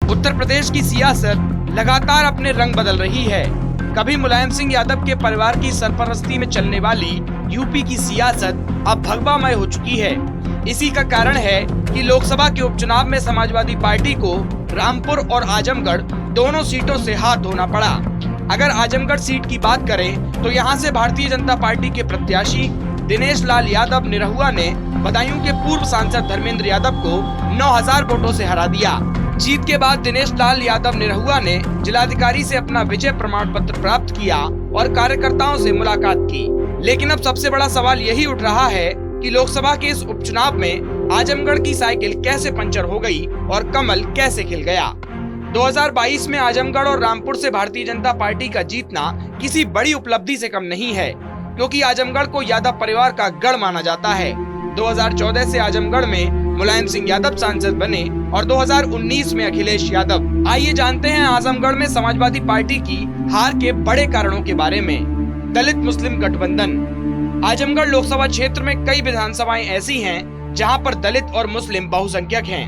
उत्तर प्रदेश की सियासत लगातार अपने रंग बदल रही है। कभी मुलायम सिंह यादव के परिवार की सरपरस्ती में चलने वाली यूपी की सियासत अब भगवामय हो चुकी है। इसी का कारण है कि लोकसभा के उपचुनाव में समाजवादी पार्टी को रामपुर और आजमगढ़ दोनों सीटों से हाथ धोना पड़ा। अगर आजमगढ़ सीट की बात करें तो यहां से भारतीय जनता पार्टी के प्रत्याशी दिनेश लाल यादव निरहुआ ने बदायूं के पूर्व सांसद धर्मेंद्र यादव को 9000 वोटों से हरा दिया। जीत के बाद दिनेश लाल यादव निरहुआ ने जिलाधिकारी से अपना विजय प्रमाण पत्र प्राप्त किया और कार्यकर्ताओं से मुलाकात की। लेकिन अब सबसे बड़ा सवाल यही उठ रहा है कि लोकसभा के इस उपचुनाव में आजमगढ़ की साइकिल कैसे पंचर हो गई और कमल कैसे खिल गया। 2022 में आजमगढ़ और रामपुर से भारतीय जनता पार्टी का जीतना किसी बड़ी उपलब्धि से कम नहीं है, क्योंकि आजमगढ़ को यादव परिवार का गढ़ माना जाता है। 2014 से आजमगढ़ में मुलायम सिंह यादव सांसद बने और 2019 में अखिलेश यादव। आइए जानते हैं आजमगढ़ में समाजवादी पार्टी की हार के बड़े कारणों के बारे में। दलित मुस्लिम गठबंधन। आजमगढ़ लोकसभा क्षेत्र में कई विधानसभाएं ऐसी हैं जहां पर दलित और मुस्लिम बहुसंख्यक हैं।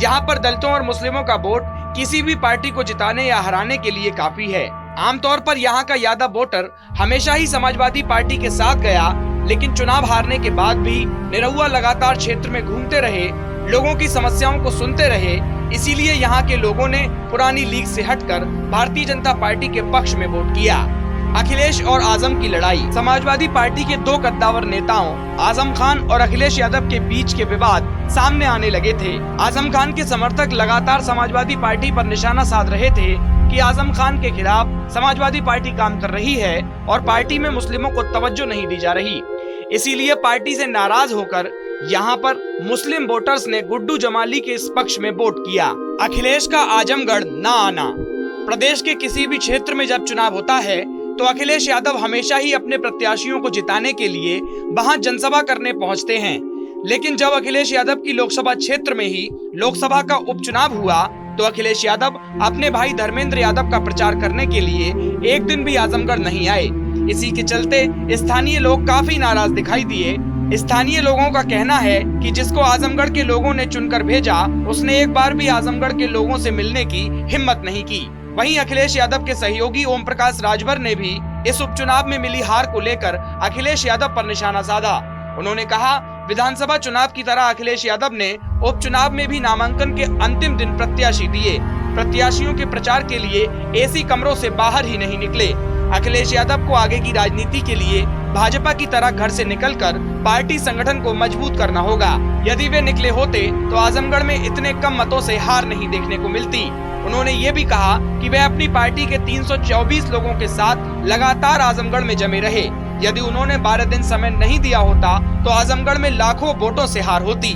यहां पर दलितों और मुस्लिमों का वोट किसी भी पार्टी को जिताने या हराने के लिए काफी है। आमतौर पर यहाँ का यादव वोटर हमेशा ही समाजवादी पार्टी के साथ गया, लेकिन चुनाव हारने के बाद भी निरहुआ लगातार क्षेत्र में घूमते रहे, लोगों की समस्याओं को सुनते रहे। इसीलिए यहाँ के लोगों ने पुरानी लीग से हटकर भारतीय जनता पार्टी के पक्ष में वोट किया। अखिलेश और आजम की लड़ाई। समाजवादी पार्टी के दो कद्दावर नेताओं आजम खान और अखिलेश यादव के बीच के विवाद सामने आने लगे थे। आजम खान के समर्थक लगातार समाजवादी पार्टी पर निशाना साध रहे थे कि आजम खान के खिलाफ समाजवादी पार्टी काम कर रही है और पार्टी में मुस्लिमों को तवज्जो नहीं दी जा रही। इसीलिए पार्टी से नाराज होकर यहाँ पर मुस्लिम वोटर्स ने गुड्डू जमाली के इस पक्ष में वोट किया। अखिलेश का आजमगढ़ ना आना। प्रदेश के किसी भी क्षेत्र में जब चुनाव होता है तो अखिलेश यादव हमेशा ही अपने प्रत्याशियों को जिताने के लिए वहां जनसभा करने पहुंचते हैं। लेकिन जब अखिलेश यादव की लोकसभा क्षेत्र में ही लोकसभा का उपचुनाव हुआ तो अखिलेश यादव अपने भाई धर्मेंद्र यादव का प्रचार करने के लिए एक दिन भी आजमगढ़ नहीं आए। इसी के चलते स्थानीय लोग काफी नाराज दिखाई दिए। स्थानीय लोगों का कहना है कि जिसको आजमगढ़ के लोगों ने चुनकर भेजा, उसने एक बार भी आजमगढ़ के लोगों से मिलने की हिम्मत नहीं की। वहीं अखिलेश यादव के सहयोगी ओम प्रकाश राजभर ने भी इस उपचुनाव में मिली हार को लेकर अखिलेश यादव पर निशाना साधा। उन्होंने कहा, विधानसभा चुनाव की तरह अखिलेश यादव ने उपचुनाव में भी नामांकन के अंतिम दिन प्रत्याशी दिए। प्रत्याशियों के प्रचार के लिए एसी कमरों से बाहर ही नहीं निकले। अखिलेश यादव को आगे की राजनीति के लिए भाजपा की तरह घर से निकलकर पार्टी संगठन को मजबूत करना होगा। यदि वे निकले होते तो आजमगढ़ में इतने कम मतों से हार नहीं देखने को मिलती। उन्होंने ये भी कहा कि वे अपनी पार्टी के 324 लोगों के साथ लगातार आजमगढ़ में जमे रहे। यदि उन्होंने 12 दिन समय नहीं दिया होता तो आजमगढ़ में लाखों वोटों से हार होती।